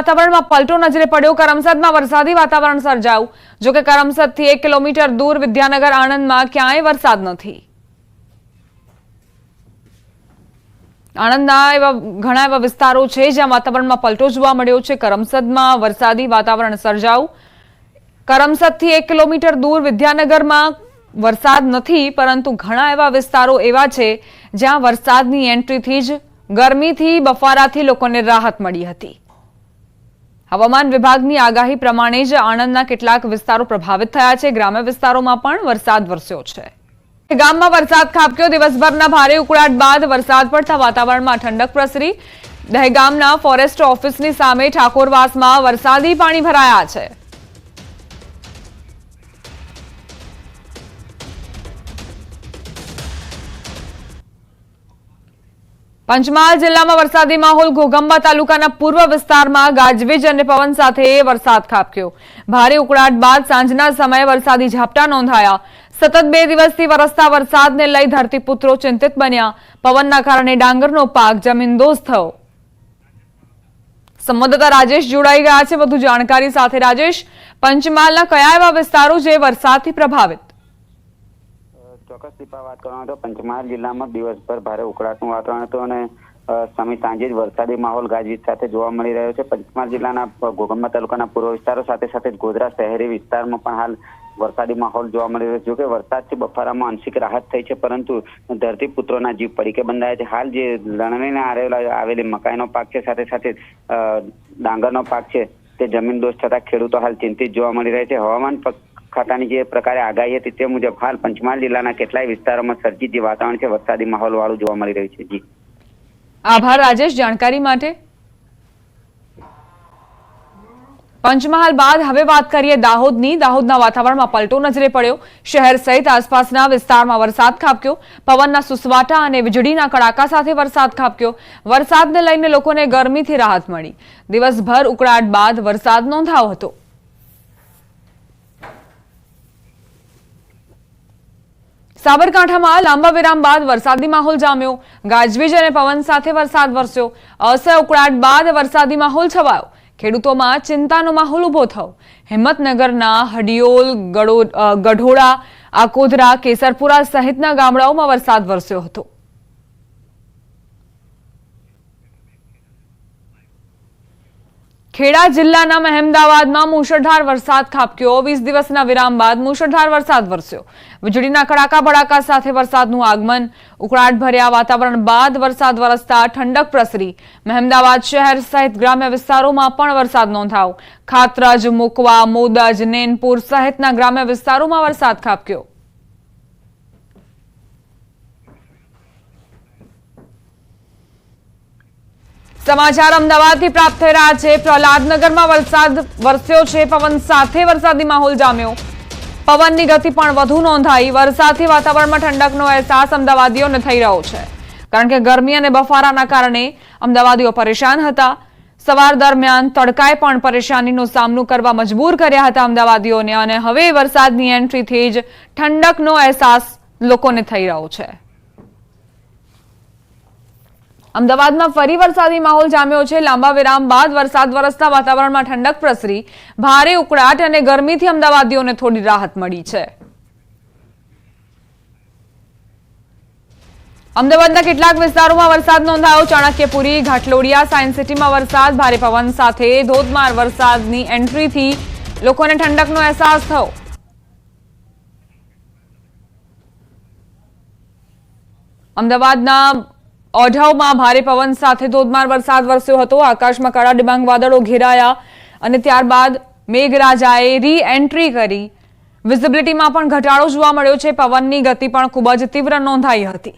વાતાવરણમાં પલટો નજરે પડ્યો। કરમસદમાં વરસાદી વાતાવરણ સર્જાયું। જો કે કરમસદથી 1 કિલોમીટર દૂર વિદ્યાનગર આણંદમાં ક્યાંય વરસાદ નથી। આણંદના ઘણા એવા વિસ્તારો છે જ્યાં વાતાવરણમાં પલટો જોવા મળ્યો છે। કરમસદમાં વરસાદી વાતાવરણ સર્જાયું। કરમસદથી 1 કિલોમીટર દૂર વિદ્યાનગરમાં વરસાદ નથી, પરંતુ ઘણા એવા વિસ્તારો એવા છે જ્યાં વરસાદની એન્ટ્રીથી જ ગરમીથી બફારાથી લોકોને રાહત મળી હતી। હવામાન વિભાગની આગાહી પ્રમાણે જ આણંદના કેટલાક વિસ્તારો પ્રભાવિત થયા છે। ગ્રામ્ય વિસ્તારોમાં પણ વરસાદ વરસ્યો છે। ગામમાં વરસાદ ખાબક્યો। દિવસભરના ભારે ઉકળાટ બાદ વરસાદ પડતા વાતાવરણમાં ઠંડક પ્રસરી। દહેગામના ફોરેસ્ટ ઓફિસની સામે ઠાકોરવાસમાં વરસાદી પાણી ભરાયા છે। પંચમહાલ જિલ્લામાં વરસાદી માહોલ। ઘોઘંબા તાલુકાના પૂર્વ વિસ્તારમાં ગાજવીજ અને પવન સાથે વરસાદ ખાબક્યો। ભારે ઉકળાટ બાદ સાંજના સમયે વરસાદી ઝાપટા નોંધાયા। સતત 2 દિવસથી વરસતા વરસાદને લઈ ધરતીપુત્રો ચિંતિત બન્યા। પવનના કારણે ડાંગરનો પાક જમીનદોસ્ત થયો। સંવાદદાતા રાજેશ જોડાઈ ગયા છે વધુ જાણકારી સાથે। રાજેશ, પંચમહાલના કયા એવા વિસ્તારો જે વરસાદથી પ્રભાવિત? ચોક્કસ દીપા વાત કરવાનો હતો। પંચમહાલ જિલ્લામાં દિવસભર ભારે ઉકળાટનું વાતાવરણ હતું અને સાંજે જ વરસાદી માહોલ ગાજવીજ સાથે જોવા મળી રહ્યો છે। પંચમહાલ જિલ્લાના ઘોઘંબા તાલુકાના પૂર્વ વિસ્તારો સાથે સાથે ગોધરા શહેરી વિસ્તારમાં પણ હાલ વરસાદી માહોલ જોવા મળી રહ્યો છે। જોકે વરસાદથી બફારામાં આંશિક રાહત થઈ છે, પરંતુ ધરતીપુત્રોના જીવ પડીકે બંધાયા છે। હાલ જે લણણીને આવેલી મકાઈનો પાક છે, સાથે સાથે ડાંગરનો પાક છે, તે જમીનદોસ્ત થતા ખેડૂતો હાલ ચિંતિત જોવા મળી રહ્યા છે। હવામાન ખાતાની જે પ્રકારે આગાહી હતી તે મુજબ હાલ પંચમહાલ જિલ્લાના કેટલાય વિસ્તારોમાં સર્જિત જે વાતાવરણ છે વરસાદી માહોલ વાળું જોવા મળી રહ્યું છે। જી આભાર રાજેશ જાણકારી માટે। પંચમહાલ બાદ હવે વાત કરીએ દાહોદની। દાહોદના વાતાવરણમાં પલટો નજરે પડ્યો। શહેર સહિત આસપાસના વિસ્તારમાં વરસાદ ખાબક્યો। પવનના સુસવાટા અને વીજળીના કડાકા સાથે વરસાદ ખાબક્યો। વરસાદને લઈને લોકોને ગરમીથી રાહત મળી। દિવસભર ઉકળાટ બાદ વરસાદ નોંધાયો હતો। સાબરકાંઠામાં લાંબા વિરામ બાદ વરસાદી માહોલ જામ્યો। ગાજવીજ અને પવન સાથે વરસાદ વરસ્યો। અસહ્ય ઉકળાટ બાદ વરસાદી માહોલ છવાયો। ખેડૂતોમાં ચિંતાનો માહોલ ઉભો થયો। હિંમતનગરના હડિયોલ, ગઢોડા, આકોદરા, કેસરપુરા સહિતના ગામડાઓમાં વરસાદ વરસ્યો હતો। ખેડા જિલ્લાના મહેમદાવાદમાં મુશળધાર વરસાદ ખાબક્યો। 20 દિવસના વિરામ બાદ મુશળધાર વરસાદ વરસ્યો। વીજળીના કડાકા ભડાકા સાથે વરસાદનું આગમન। ઉકળાટ ભર્યા વાતાવરણ બાદ વરસાદ વરસતા ઠંડક પ્રસરી। મહેમદાવાદ શહેર સહિત ગ્રામ્ય વિસ્તારોમાં પણ વરસાદ નોંધાયો। ખાતરજ, મુકવા, મોદજ, નેનપુર સહિતના ગ્રામ્ય વિસ્તારોમાં વરસાદ ખાબક્યો। સમાચાર અમદાવાદથી પ્રાપ્ત થઈ રહ્યા છે। પ્રહલાદનગરમાં વરસાદ વરસ્યો છે। પવન સાથે વરસાદી માહોલ જામ્યો। પવનની ગતિ પણ વધુ નોંધાઈ। વરસાદથી વાતાવરણમાં ઠંડકનો અહેસાસ અમદાવાદીઓને થઈ રહ્યો છે, કારણ કે ગરમી અને બફારાના કારણે અમદાવાદીઓ પરેશાન હતા। સવાર દરમિયાન તડકાએ પણ પરેશાનીનો સામનો કરવા મજબૂર કર્યા હતા અમદાવાદીઓને, અને હવે વરસાદની એન્ટ્રીથી જ ઠંડકનો અહેસાસ લોકોને થઈ રહ્યો છે। અમદાવાદમાં ફરી વરસાદી માહોલ જામ્યો છે। લાંબા વિરામ બાદ વરસાદ વરસતા વાતાવરણમાં ઠંડક પ્રસરી। ભારે ઉકળાટ અને ગરમીથી અમદાવાદીઓને થોડી રાહત મળી છે। અમદાવાદના કેટલાક વિસ્તારોમાં વરસાદ નોંધાયો। ચાણક્યપુરી, ઘાટલોડિયા, સાયન્સ સિટીમાં વરસાદ। ભારે પવન સાથે ધોધમાર વરસાદની એન્ટ્રીથી લોકોને ઠંડકનો અહેસાસ થયો। અમદાવાદના ઓઢવમાં ભારે પવન સાથે ધોધમાર વરસાદ વરસ્યો હતો। આકાશમાં કાળા ડિબાંગ વાદળો ઘેરાયા અને ત્યારબાદ મેઘરાજાએ રી એન્ટ્રી કરી। વિઝિબિલિટીમાં પણ ઘટાડો જોવા મળ્યો છે। પવનની ગતિ પણ ખૂબ જ તીવ્ર નોંધાઈ હતી।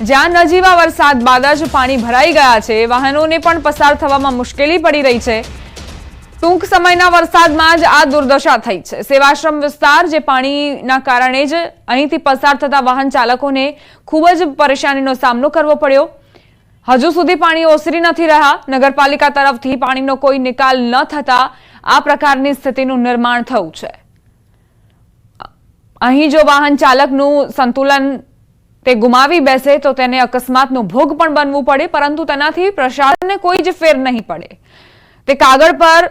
જ્યાં નજીવા વરસાદ બાદ જ પાણી ભરાઈ ગયા છે, વાહનોને પણ પસાર થવામાં મુશ્કેલી પડી રહી છે। ટૂંક સમયના વરસાદમાં જ આ દુર્દશા થઈ છે। સેવાશ્રમ વિસ્તાર જે પાણીના કારણે જ અહીંથી પસાર થતા વાહન ચાલકોને ખૂબ જ પરેશાનીનો સામનો કરવો પડ્યો। હજુ સુધી પાણી ઓસરી નથી રહ્યા। નગરપાલિકા તરફથી પાણીનો કોઈ નિકાલ ન થતા આ પ્રકારની સ્થિતિનું નિર્માણ થયું છે। અહીં જો વાહન ચાલકનું સંતુલન તે ગુમાવી બેસે તો તેને અકસ્માતનો ભોગ પણ બનવું પડે, પરંતુ તેનાથી પ્રશાસનને કોઈ જ ફેર નહીં પડે। તે કાગળ પર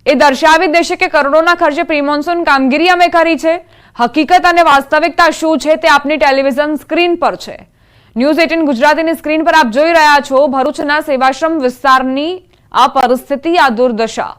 એ દર્શાવી દેશે કે કરોડોના ખર્ચે પ્રી મોન્સૂન કામગીરી અમે કરી છે. હકીકત અને વાસ્તવિકતા શું છે તે આપની ટેલિવિઝન સ્ક્રીન પર છે. ન્યૂઝ 18 ગુજરાતીની સ્ક્રીન પર આપ જોઈ રહ્યા છો ભરૂચના સેવાશ્રમ વિસ્તારની આ પરિસ્થિતિ, આ દુર્દશા.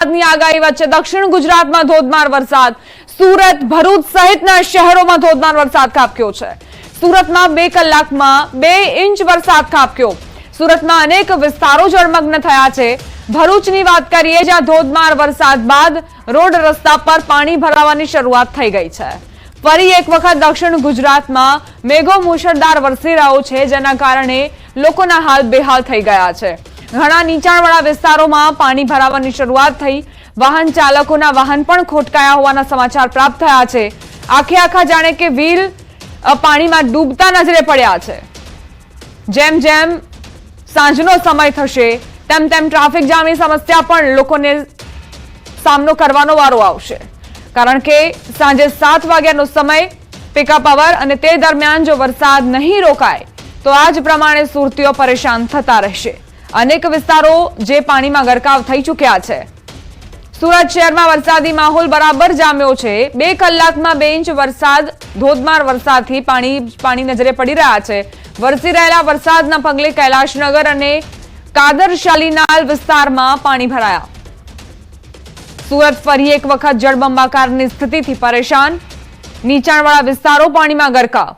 ની આગાહી વચ્ચે દક્ષિણ ગુજરાતમાં ધોધમાર વરસાદ. સુરત, ભરૂચ સહિતના શહેરોમાં ધોધમાર વરસાદ ખાબક્યો છે. સુરતમાં 2 કલાકમાં 2 ઇંચ વરસાદ ખાબક્યો. સુરતમાં અનેક વિસ્તારો જળમગ્ન થયા છે. ભરૂચની વાત કરીએ જ્યાં ધોધમાર વરસાદ બાદ રોડ રસ્તા પર પાણી ભરાવાની શરૂઆત થઈ ગઈ છે. ફરી એક વખત દક્ષિણ ગુજરાતમાં મેઘો મુશળધાર વરસી રહ્યો છે, જેના કારણે લોકોના હાલ બેહાલ થઈ ગયા છે. ઘણા નીચાણવાળા વિસ્તારોમાં પાણી ભરાવાની શરૂઆત થઈ. વાહન ચાલકોના વાહન પણ ખોટકાયા હોવાના સમાચાર પ્રાપ્ત થયા છે. આખા જાણે કે વ્હીલ પાણીમાં ડૂબતા નજરે પડ્યા છે. જેમ જેમ સાંજનો સમય થશે તેમ ટ્રાફિક જામની સમસ્યા પણ લોકોને સામનો કરવાનો વારો આવશે. કારણ કે સાંજે 7 વાગ્યાનો સમય પીકઅપ અવર અને તે દરમિયાન જો વરસાદ નહીં રોકાય તો આ જ પ્રમાણે સુરતીઓ પરેશાન થતા રહેશે. અનેક વિસ્તારો જે પાણીમાં ગરકાવ થઈ ચૂક્યા છે. સુરત શહેરમાં વરસાદી માહોલ બરાબર જામ્યો છે. 2 કલાકમાં 2 ઇંચ વરસાદ, ધોધમાર વરસાદથી પાણી નજરે પડી રહ્યા છે. વરસી રહેલા વરસાદના પગલે કૈલાશનગર અને કાદર શાલીનાલ વિસ્તારમાં પાણી ભરાયા. સુરત ફરી એક વખત જળબંબાકારની સ્થિતિથી પરેશાન. નીચાણવાળા વિસ્તારો પાણીમાં ગરકાવ.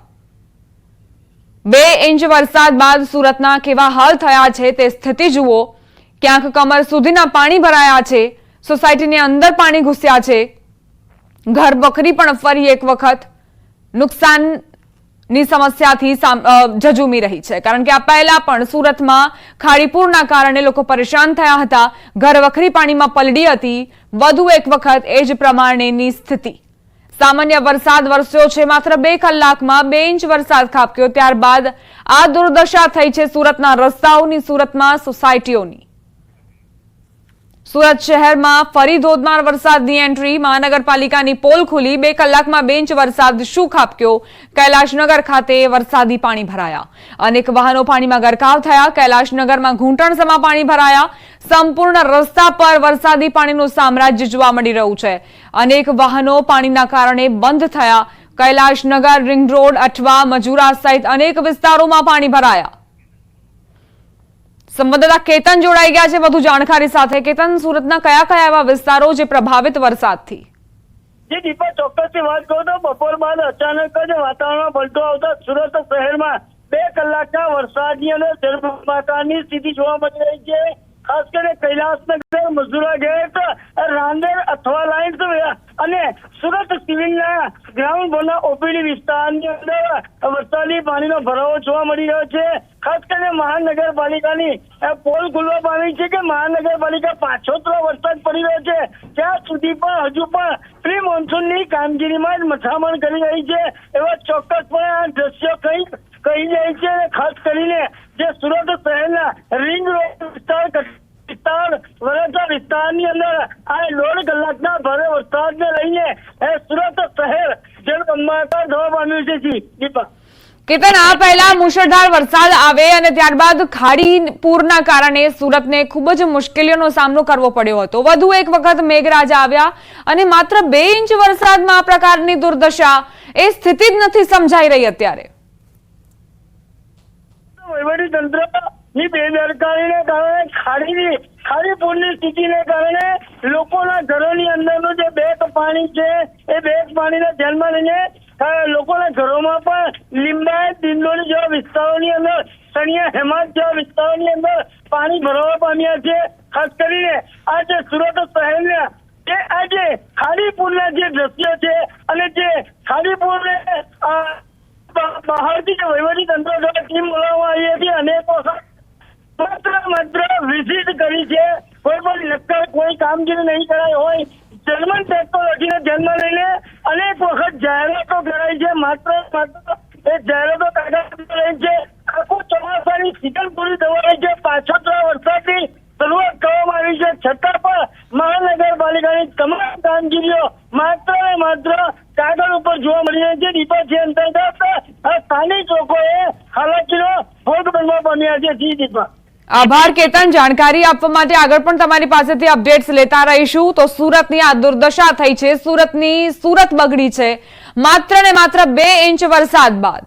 2 ઇંચ વરસાદ બાદ સુરતના કેવા હાલ થયા છે તે સ્થિતિ જુઓ. ક્યાંક કમર સુધીના પાણી ભરાયા છે. સોસાયટીની અંદર પાણી ઘૂસ્યા છે. ઘર બકરી પણ ફરી એક વખત નુકસાનની સમસ્યાથી ઝઝૂમી રહી છે. કારણ કે આ પહેલા પણ સુરતમાં ખાડીપુરના કારણે લોકો પરેશાન થયા હતા. ઘર વખરી પાણીમાં પલળી હતી. વધુ એક વખત એ જ પ્રમાણેની સ્થિતિ. સામાન્ય વરસાદ વરસ્યો છે. માત્ર 2 કલાકમાં 2 ઇંચ વરસાદ ખાબક્યો. ત્યારબાદ આ દુર્દશા થઈ છે સુરતના રસ્તાઓની, સુરતમાં સોસાયટીઓની. સુરત શહેરમાં ફરી ધોધમાર વરસાદની એન્ટ્રી. મહાનગરપાલિકાની પોલ ખુલી. 2 કલાકમાં 2 ઇંચ વરસાદ શું ખાબક્યો? કૈલાશનગર ખાતે વરસાદી પાણી ભરાયા. અનેક વાહનો પાણીમાં ગરકાવ થયા. કૈલાશનગરમાં ઘૂંટણસમાં પાણી ભરાયા. સંપૂર્ણ રસ્તા પર વરસાદી પાણીનું સામ્રાજ્ય જોવા મળી રહ્યું છે. અનેક વાહનો પાણીના કારણે બંધ થયા. કૈલાશનગર, રિંગ રોડ, અઠવા, મજુરા સહિત અનેક વિસ્તારોમાં પાણી ભરાયા. સંવાદદાતા કેતન જોડાઈ ગયા છે વધુ જાણકારી સાથે. કેતન, સુરતના કયા એવા વિસ્તારો જે પ્રભાવિત વરસાદથી? જી દીપા, ચોક્કસથી વાત કરું તો બપોર બાદ અચાનક જ વાતાવરણમાં પલટો આવતા સુરત શહેરમાં 2 કલાકના વરસાદની અને જળબંબાકારની સ્થિતિ જોવા મળી રહી છે. ખાસ કરીને કૈલાસનગર, મજુરા ગેટ, રાંદેર, અઠવા લાઇન્સ અને સુરત સિવિલના ગ્રાઉન્ડ ફ્લોરના ઓપીડી વિસ્તારની અંદર વરસાદી પાણીનો ભરાવો જોવા મળી રહ્યો છે. ખાસ કરીને મહાનગરપાલિકાની પોલ ખુલવા પામી છે કે મહાનગરપાલિકા પાછોતરો વરસાદ પડી રહ્યો છે ત્યાં સુધી પણ હજુ પણ પ્રી મોન્સૂનની કામગીરીમાં જ મથામણ કરી રહી છે. એવા ચોક્કસપણે આ દ્રશ્યો કહી જાય છે. ખાસ કરીને જે સુરત શહેરના રિંગ રોડ વિસ્તાર વરાછા વિસ્તારની અંદર આ 1.5 કલાકના ભારે વરસાદને લઈને સુરત શહેર જળબંબાકાર થવા પામ્યું છે. દીપા, કેતન, આ પહેલા મુશળધાર વરસાદ આવે અને ત્યારબાદ ખાડી પૂરના કારણે સુરતને ખૂબ જ મુશ્કેલીઓનો સામનો કરવો પડ્યો હતો. વધુ એક વખત મેઘરાજા આવ્યા અને માત્ર 2 ઇંચ વરસાદમાં આ પ્રકારની દુર્દશા, એ સ્થિતિ જ નથી સમજાઈ રહી અત્યારે. વહીવટી તંત્રની બેદરકારીને કારણે ખાડી પૂરની સ્થિતિને કારણે લોકોના ઘરોની અંદરનું જે બેક પાણી છે એ બેક પાણીને ધ્યાનમાં લઈને લોકોના ઘરોમાં પણ લીંબાયત, દિંડોલી જેવા વિસ્તારોની અંદર, સણિયા, હેમાદ જેવા વિસ્તારોની અંદર પાણી ભરાવા પામ્યા છે. ખાસ કરીને આજે સુરત શહેરના આજે ખાડીપુરના જે દ્રશ્યો છે અને જે ખાડીપુરને બહારથી જે વહીવટી તંત્ર દ્વારા ટીમ બોલાવવામાં આવી હતી, અનેક વખત માત્ર વિઝિટ કરી છે. કોઈ પણ નક્કર કોઈ કામગીરી નહીં કરાઈ હોય. જર્મન ટેકનોલોજીને ધ્યાનમાં લઈને અનેક વખત જાહેરાતો કરાઈ છે. માત્ર એ જાહેરાતો કાગળ રહી છે. આખું ચોમાસાની સિઝન પૂરી થવાની છે. પાછોતરા વરસાદની શરૂઆત કરવામાં આવી છે. છતાં પણ મહાનગરપાલિકાની તમામ કામગીરીઓ માત્ર ને માત્ર કાગળ ઉપર જોવા મળી રહી છે. દીપા, જે અંતર્ગત સ્થાનિક લોકોએ હાલાકીનો ભોગ બનવા પામ્યા છે. જી દીપા. આભાર કેતન, જાણકારી આપવા માટે આગળ પણ તમારી પાસેથી અપડેટ્સ લેતા રહીશું. તો સુરતની આ દુર્દશા થઈ છે, સુરત બગડી છે માત્ર ને માત્ર 2 ઇંચ વરસાદ બાદ.